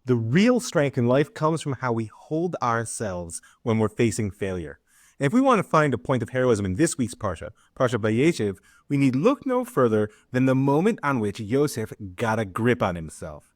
The real strength in life comes from how we hold ourselves when we're facing failure. And if we want to find a point of heroism in this week's parsha, Parsha Vayeshev, we need look no further than the moment on which Ysef got a grip on himself.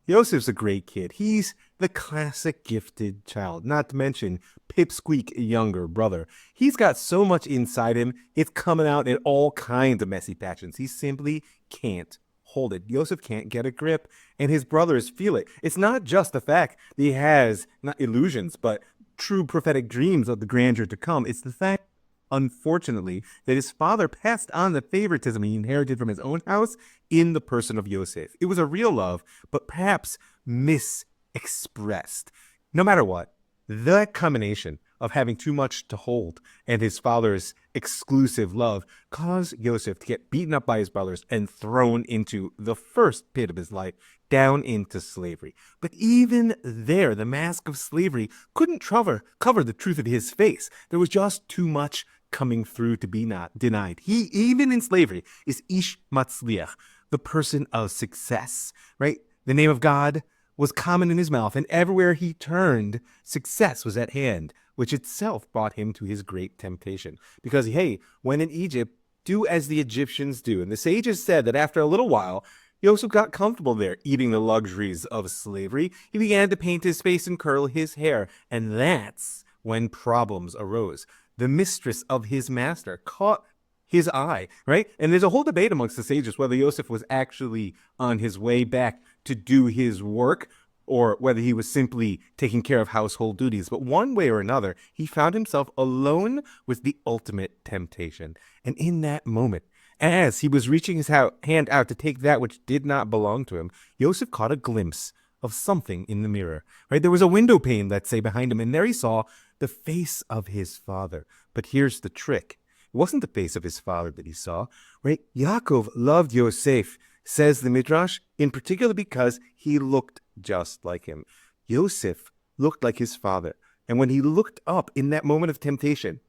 Ysef's a great kid. He's the classic gifted child, not to mention pipsqueak younger brother. He's got so much inside him, it's coming out in all kinds of messy passions. He simply can't hold it. Ysef can't get a grip, and his brothers feel it. It's not just the fact that he has not illusions, but true prophetic dreams of the grandeur to come. It's the fact, unfortunately, that his father passed on the favoritism he inherited from his own house in the person of Ysef. It was a real love, but perhaps misexpressed. No matter what, that combination of having too much to hold and his father's exclusive love caused Ysef to get beaten up by his brothers and thrown into the first pit of his life, down into slavery. But even there, the mask of slavery couldn't cover the truth of his face. There was just too much coming through to be not denied. He, even in slavery, is Ish Matzliach, the person of success, right? The name of God was common in his mouth, and everywhere he turned, success was at hand, which itself brought him to his great temptation. Because, hey, when in Egypt, do as the Egyptians do. And the sages said that after a little while, Ysef got comfortable there, eating the luxuries of slavery. He began to paint his face and curl his hair, and that's when problems arose. The mistress of his master caught his eye, right? And there's a whole debate amongst the sages whether Ysef was actually on his way back to do his work or whether he was simply taking care of household duties. But one way or another, he found himself alone with the ultimate temptation. And in that moment, as he was reaching his hand out to take that which did not belong to him, Ysef caught a glimpse of something in the mirror, right? There was a window pane, let's say, behind him, and there he saw the face of his father. But here's the trick. It wasn't the face of his father that he saw, right? Yaakov loved Yosef, says the Midrash, in particular because he looked just like him. Yosef looked like his father. And when he looked up in that moment of temptation,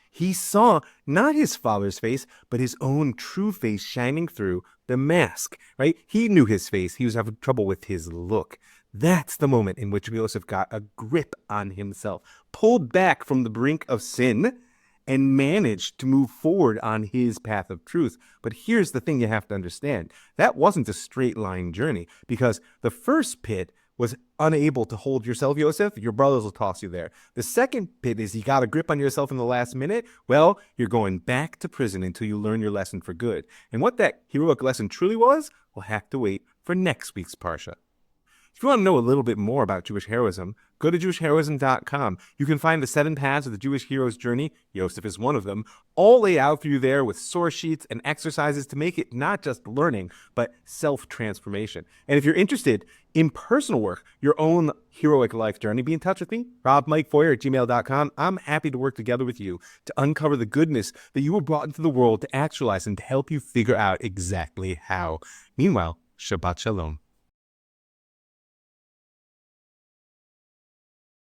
he saw not his father's face, but his own true face shining through the mask, right? He knew his face. He was having trouble with his look. That's the moment in which Ysef got a grip on himself, pulled back from the brink of sin, and managed to move forward on his path of truth. But here's the thing you have to understand. That wasn't a straight line journey, because the first pit was unable to hold yourself, Ysef. Your brothers will toss you there. The second pit is you got a grip on yourself in the last minute. Well, you're going back to prison until you learn your lesson for good. And what that heroic lesson truly was, we'll have to wait for next week's Parsha. If you want to know a little bit more about Jewish heroism, go to jewishheroism.com. You can find the 7 paths of the Jewish hero's journey. Ysef is one of them, all laid out for you there with source sheets and exercises to make it not just learning, but self-transformation. And if you're interested in personal work, your own heroic life journey, be in touch with me, robmikefoyer@gmail.com. I'm happy to work together with you to uncover the goodness that you were brought into the world to actualize and to help you figure out exactly how. Meanwhile, Shabbat Shalom.